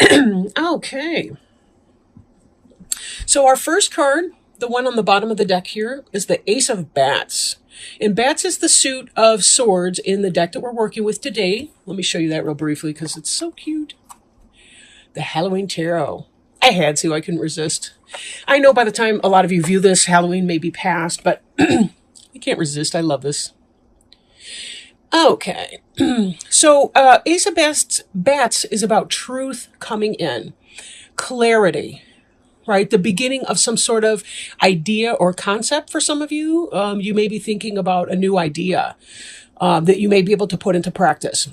Okay. So our first card, the one on the bottom of the deck here, is the Ace of Bats. And Bats is the suit of swords in the deck that we're working with today. Let me show you that real briefly because it's so cute. The Halloween Tarot. I had to, I couldn't resist. I know by the time a lot of you view this, Halloween may be past, but I can't resist. I love this. Okay. So Ace of Bats is about truth coming in, clarity, right? The beginning of some sort of idea or concept for some of you. You may be thinking about a new idea that you may be able to put into practice.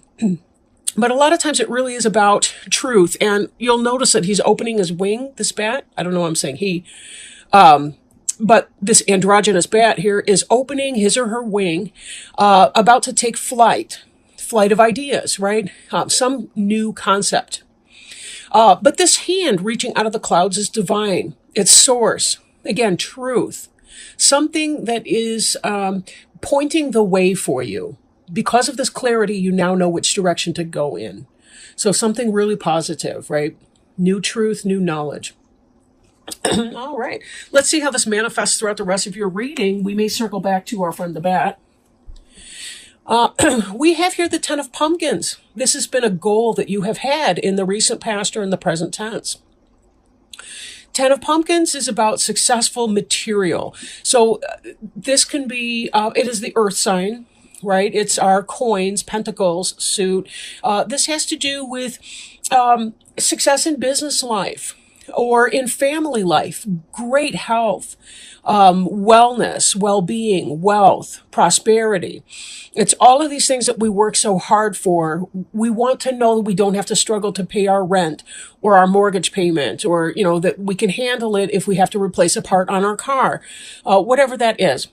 But a lot of times it really is about truth. And you'll notice that he's opening his wing, this bat. I don't know why I'm saying he. But this androgynous bat here is opening his or her wing, about to take flight of ideas, right? Some new concept. But this hand reaching out of the clouds is divine. It's source. Again, truth. Something that is pointing the way for you. Because of this clarity, you now know which direction to go in. So something really positive, right? New truth, new knowledge. All right. Let's see how this manifests throughout the rest of your reading. We may circle back to our friend the bat. We have here the Ten of Pumpkins. This has been a goal that you have had in the recent past or in the present tense. Ten of Pumpkins is about successful material. So this can be, it is the earth sign, right? It's our coins, pentacles, suit. This has to do with success in business life or in family life, great health, wellness, well-being, wealth, prosperity. It's all of these things that we work so hard for. We want to know that we don't have to struggle to pay our rent or our mortgage payment, or, you know, that we can handle it if we have to replace a part on our car, whatever that is.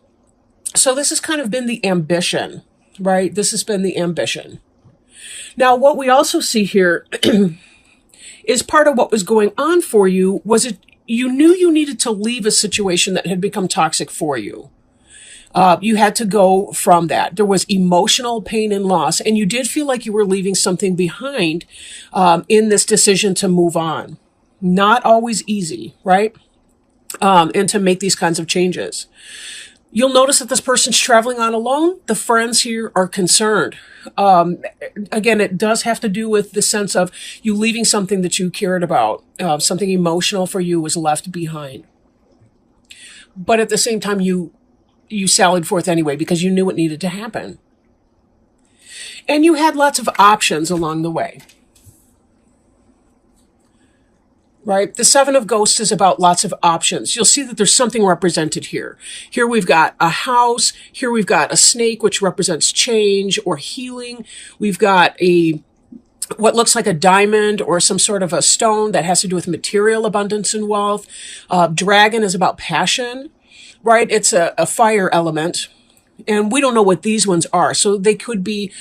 So this has kind of been the ambition, right? This has been the ambition. Now, what we also see here is part of what was going on for you was it you knew you needed to leave a situation that had become toxic for you. You had to go from that. There was emotional pain and loss, and you did feel like you were leaving something behind in this decision to move on. Not always easy, right? And to make these kinds of changes. You'll notice that this person's traveling on alone. The friends here are concerned. Again, it does have to do with the sense of you leaving something that you cared about. Something emotional for you was left behind. But at the same time, you sallied forth anyway because you knew it needed to happen. And you had lots of options along the way. Right? The Seven of Ghosts is about lots of options. You'll see that there's something represented here. Here we've got a house. Here we've got a snake, which represents change or healing. We've got what looks like a diamond or some sort of a stone that has to do with material abundance and wealth. Dragon is about passion, right? It's a fire element. And we don't know what these ones are. So they could be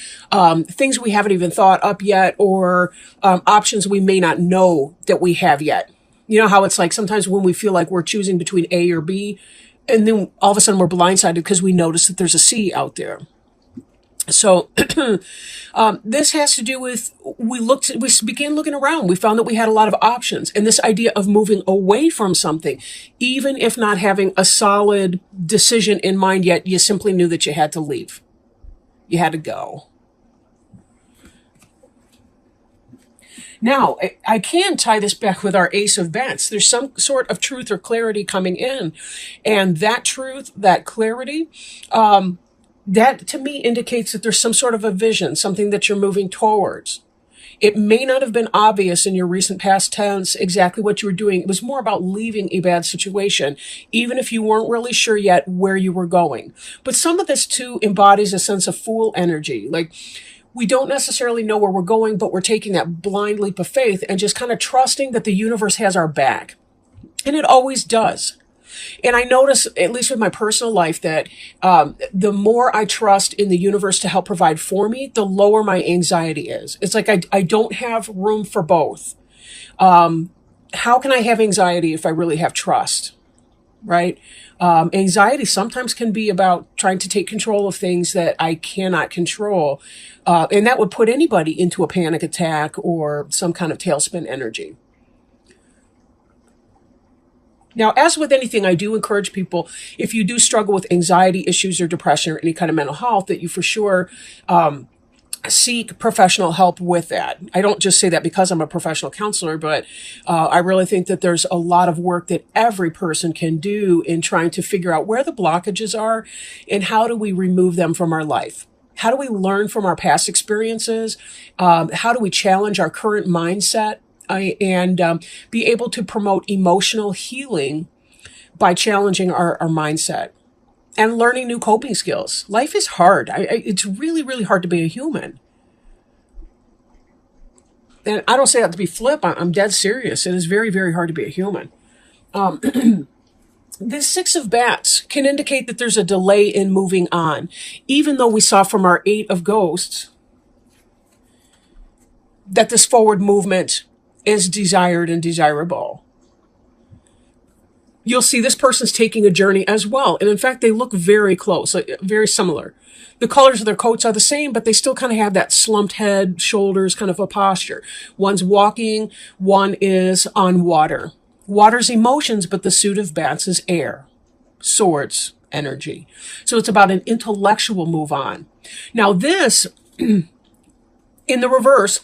things we haven't even thought up yet, or options we may not know that we have yet. You know how it's like sometimes when we feel like we're choosing between A or B, and then all of a sudden we're blindsided because we notice that there's a C out there. So this has to do with, we began looking around. We found that we had a lot of options. And this idea of moving away from something, even if not having a solid decision in mind yet, you simply knew that you had to leave. You had to go. Now, I can tie this back with our Ace of Bats. There's some sort of truth or clarity coming in. And that truth, that clarity, that to me indicates that there's some sort of a vision, something that you're moving towards. It may not have been obvious in your recent past tense exactly what you were doing. It was more about leaving a bad situation, even if you weren't really sure yet where you were going. But some of this too embodies a sense of fool energy. Like, we don't necessarily know where we're going, but we're taking that blind leap of faith and just kind of trusting that the universe has our back. And it always does. And I notice, at least with my personal life, that the more I trust in the universe to help provide for me, the lower my anxiety is. It's like I don't have room for both. How can I have anxiety if I really have trust? right? Anxiety sometimes can be about trying to take control of things that I cannot control. And that would put anybody into a panic attack or some kind of tailspin energy. Now, as with anything, I do encourage people, if you do struggle with anxiety issues or depression or any kind of mental health, that you for sure seek professional help with that. I don't just say that because I'm a professional counselor, but I really think that there's a lot of work that every person can do in trying to figure out where the blockages are and how do we remove them from our life. How do we learn from our past experiences? How do we challenge our current mindset and be able to promote emotional healing by challenging our mindset and learning new coping skills? Life is hard. It's really, really hard to be a human. And I don't say that to be flip. I'm dead serious. It is very, very hard to be a human. This Six of Bats can indicate that there's a delay in moving on, even though we saw from our Eight of Ghosts that this forward movement is desired and desirable. You'll see this person's taking a journey as well. And in fact, they look very close, like very similar. The colors of their coats are the same, but they still kind of have that slumped head, shoulders, kind of a posture. One's walking, one is on water. Water's emotions, but the suit of bats is air, swords, energy. So it's about an intellectual move on. Now this, in the reverse,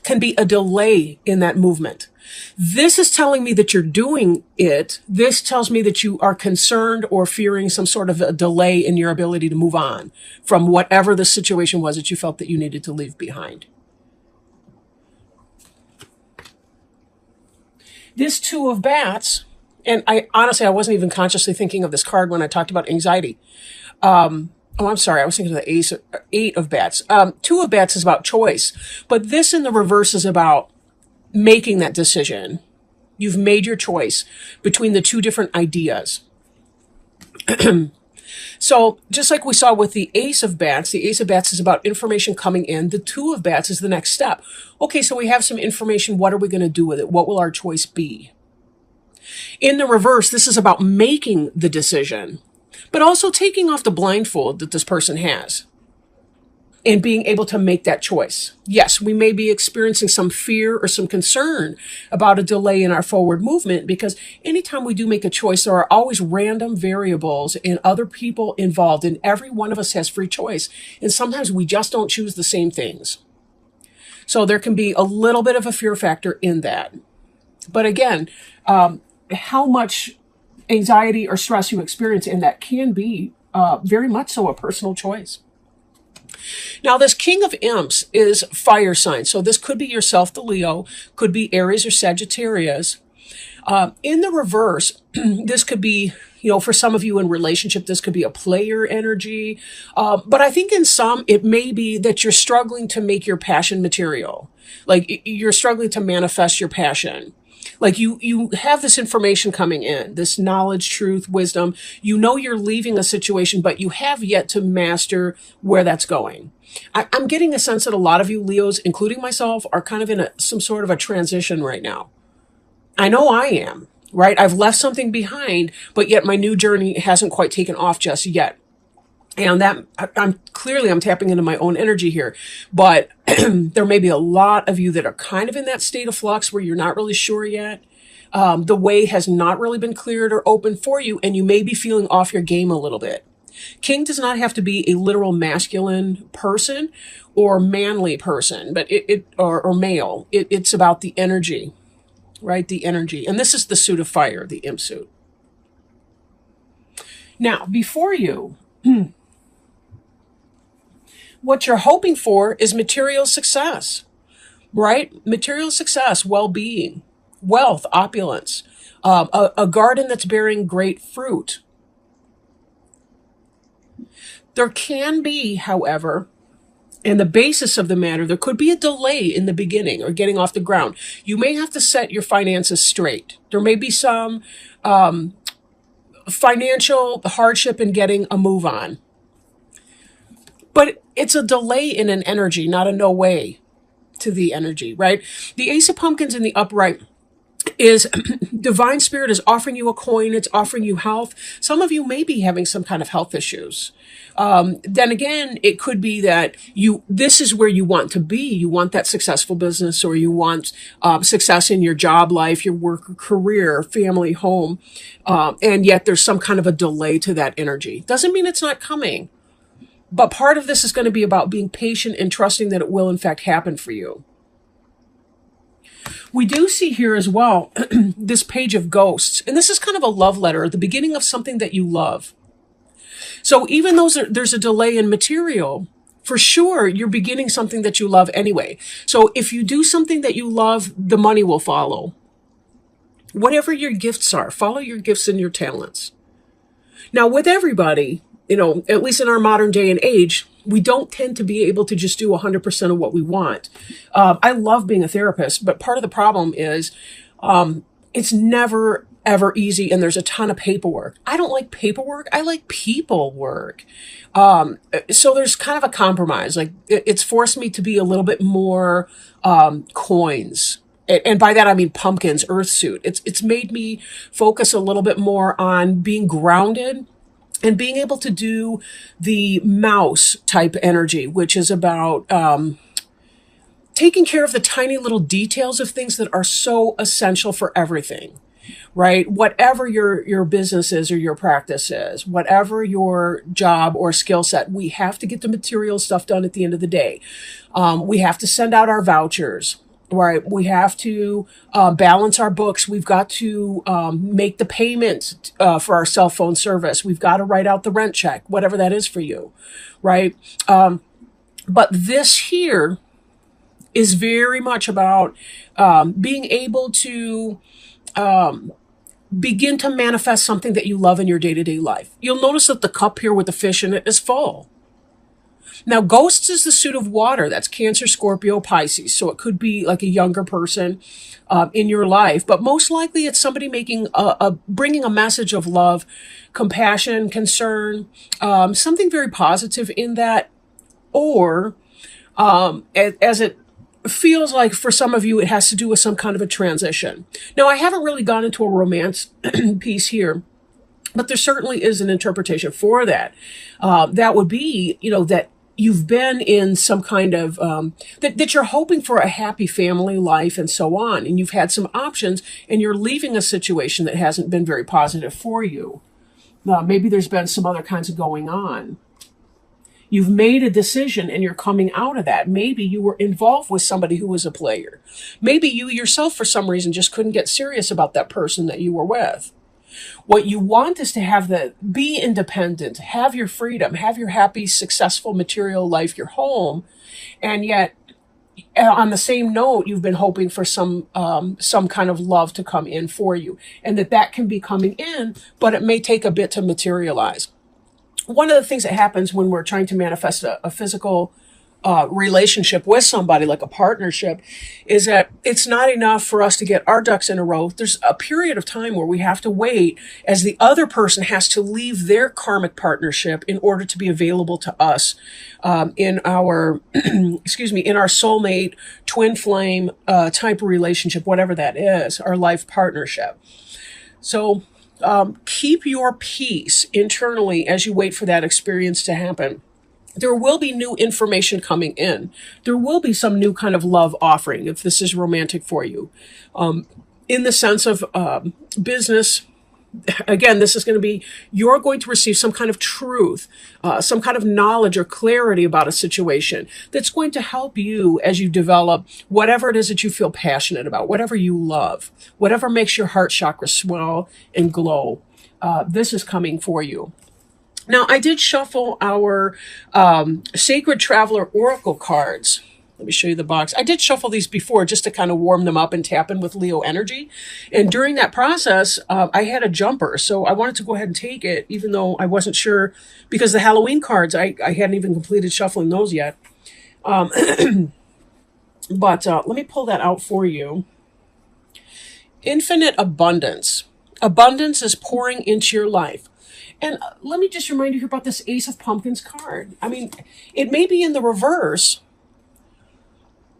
can be a delay in that movement. This is telling me that you're doing it. This tells me that you are concerned or fearing some sort of a delay in your ability to move on from whatever the situation was that you felt that you needed to leave behind. This Two of Bats, and I honestly wasn't even consciously thinking of this card when I talked about anxiety. I'm sorry. I was thinking of the Eight of Bats. Two of Bats is about choice, but this in the reverse is about making that decision. You've made your choice between the two different ideas. So just like we saw with the Ace of Bats is about information coming in. The Two of Bats is the next step. Okay, so we have some information. What are we going to do with it? What will our choice be? In the reverse, this is about making the decision, but also taking off the blindfold that this person has and being able to make that choice. Yes, we may be experiencing some fear or some concern about a delay in our forward movement, because anytime we do make a choice, there are always random variables and other people involved, and every one of us has free choice. And sometimes we just don't choose the same things. So there can be a little bit of a fear factor in that. But again, how much anxiety or stress you experience in that can be very much so a personal choice. Now, this King of Imps is fire sign. So this could be yourself, the Leo, could be Aries or Sagittarius. In the reverse, this could be, for some of you in relationship, this could be a player energy. But I think in some, it may be that you're struggling to make your passion material. Like you're struggling to manifest your passion. Like you have this information coming in, this knowledge, truth, wisdom. You know you're leaving a situation, but you have yet to master where that's going. I'm getting a sense that a lot of you Leos, including myself, are kind of in some sort of a transition right now. I know I am, right? I've left something behind, but yet my new journey hasn't quite taken off just yet. And that I'm tapping into my own energy here, but there may be a lot of you that are kind of in that state of flux where you're not really sure yet. The way has not really been cleared or open for you, and you may be feeling off your game a little bit. King does not have to be a literal masculine person or manly person, but or male. It's about the energy, right? The energy. And this is the suit of fire, the imp suit. Now, before you, what you're hoping for is material success, right? Material success, well-being, wealth, opulence, a garden that's bearing great fruit. There can be, however, in the basis of the matter, there could be a delay in the beginning or getting off the ground. You may have to set your finances straight. There may be some financial hardship in getting a move on. But it's a delay in an energy, not a no way to the energy, right? The Ace of Pumpkins in the upright is divine spirit is offering you a coin. It's offering you health. Some of you may be having some kind of health issues. Then again, it could be that this is where you want to be. You want that successful business, or you want success in your job life, your work, career, family, home. And yet there's some kind of a delay to that energy. Doesn't mean it's not coming. But part of this is going to be about being patient and trusting that it will in fact happen for you. We do see here as well this page of ghosts. And this is kind of a love letter, the beginning of something that you love. So even though there's a delay in material, for sure, you're beginning something that you love anyway. So if you do something that you love, the money will follow. Whatever your gifts are, follow your gifts and your talents. Now, with everybody, at least in our modern day and age, we don't tend to be able to just do 100% of what we want. I love being a therapist, but part of the problem is it's never, ever easy, and there's a ton of paperwork. I don't like paperwork. I like people work. So there's kind of a compromise. Like it's forced me to be a little bit more coins. And by that, I mean pumpkins, earth suit. It's made me focus a little bit more on being grounded and being able to do the mouse type energy, which is about taking care of the tiny little details of things that are so essential for everything, right? Whatever your business is or your practice is, whatever your job or skill set, we have to get the material stuff done at the end of the day. We have to send out our vouchers. Right. We have to balance our books. We've got to make the payment for our cell phone service. We've got to write out the rent check, whatever that is for you. Right. But this here is very much about being able to begin to manifest something that you love in your day-to-day life. You'll notice that the cup here with the fish in it is full. Now, ghosts is the suit of water. That's Cancer, Scorpio, Pisces. So it could be like a younger person in your life, but most likely it's somebody making bringing a message of love, compassion, concern, something very positive in that, or as it feels like for some of you, it has to do with some kind of a transition. Now, I haven't really gone into a romance piece here, but there certainly is an interpretation for that. That would be, that you've been in some kind of, that you're hoping for a happy family life and so on. And you've had some options and you're leaving a situation that hasn't been very positive for you. Maybe there's been some other kinds of going on. You've made a decision and you're coming out of that. Maybe you were involved with somebody who was a player. Maybe you yourself, for some reason, just couldn't get serious about that person that you were with. What you want is to be independent, have your freedom, have your happy, successful material life, your home. And yet, on the same note, you've been hoping for some kind of love to come in for you, and that can be coming in, but it may take a bit to materialize. One of the things that happens when we're trying to manifest a physical relationship with somebody, like a partnership, is that it's not enough for us to get our ducks in a row. There's a period of time where we have to wait as the other person has to leave their karmic partnership in order to be available to us in our, in our soulmate, twin flame type of relationship, whatever that is, our life partnership. So keep your peace internally as you wait for that experience to happen. There will be new information coming in. There will be some new kind of love offering if this is romantic for you. In the sense of business, again, this is going to be, you're going to receive some kind of truth, some kind of knowledge or clarity about a situation that's going to help you as you develop whatever it is that you feel passionate about, whatever you love, whatever makes your heart chakra swell and glow. This is coming for you. Now, I did shuffle our Sacred Traveler Oracle cards. Let me show you the box. I did shuffle these before just to kind of warm them up and tap in with Leo energy. And during that process, I had a jumper. So I wanted to go ahead and take it, even though I wasn't sure, because the Halloween cards, I hadn't even completed shuffling those yet. But let me pull that out for you. Infinite abundance. Abundance is pouring into your life. And let me just remind you here about this Ace of Pumpkins card. I mean, it may be in the reverse,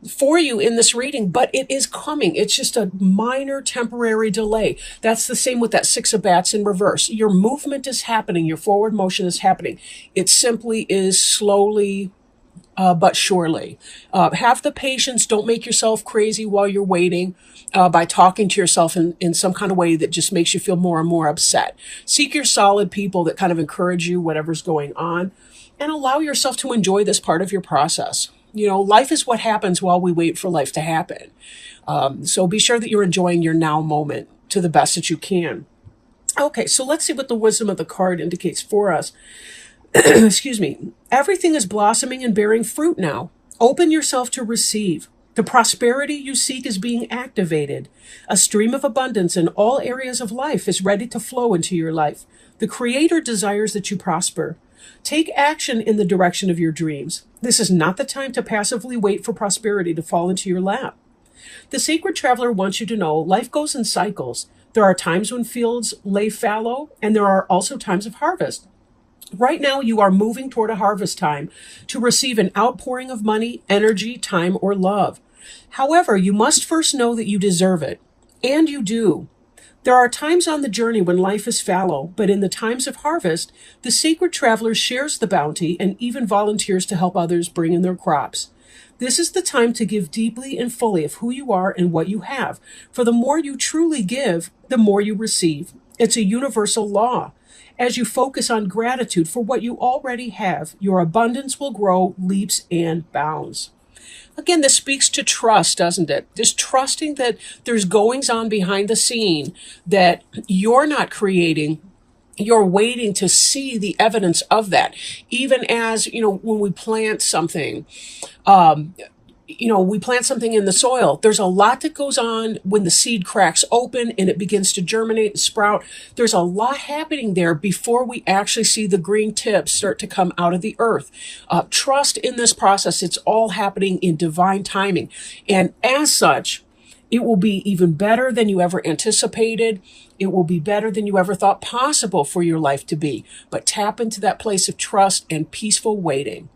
for you in this reading, but it is coming. It's just a minor temporary delay. That's the same with that Six of Bats in reverse. Your movement is happening. Your forward motion is happening. It simply is slowly but surely. Have the patience. Don't make yourself crazy while you're waiting by talking to yourself in some kind of way that just makes you feel more and more upset. Seek your solid people that kind of encourage you, whatever's going on, and allow yourself to enjoy this part of your process. Life is what happens while we wait for life to happen. So be sure that you're enjoying your now moment to the best that you can. Okay, so let's see what the wisdom of the card indicates for us. Excuse me. Everything is blossoming and bearing fruit now. Open yourself to receive. The prosperity you seek is being activated. A stream of abundance in all areas of life is ready to flow into your life. The Creator desires that you prosper. Take action in the direction of your dreams. This is not the time to passively wait for prosperity to fall into your lap. The Sacred Traveler wants you to know life goes in cycles. There are times when fields lay fallow, and there are also times of harvest. Right now, you are moving toward a harvest time to receive an outpouring of money, energy, time, or love. However, you must first know that you deserve it. And you do. There are times on the journey when life is fallow, but in the times of harvest, the Sacred Traveler shares the bounty and even volunteers to help others bring in their crops. This is the time to give deeply and fully of who you are and what you have. For the more you truly give, the more you receive. It's a universal law. As you focus on gratitude for what you already have, your abundance will grow leaps and bounds. Again, this speaks to trust, doesn't it? Just trusting that there's goings on behind the scene that you're not creating. You're waiting to see the evidence of that. Even as, when we plant something, we plant something in the soil. There's a lot that goes on when the seed cracks open and it begins to germinate and sprout. There's a lot happening there before we actually see the green tips start to come out of the earth. Trust in this process. It's all happening in divine timing. And as such, it will be even better than you ever anticipated. It will be better than you ever thought possible for your life to be. But tap into that place of trust and peaceful waiting.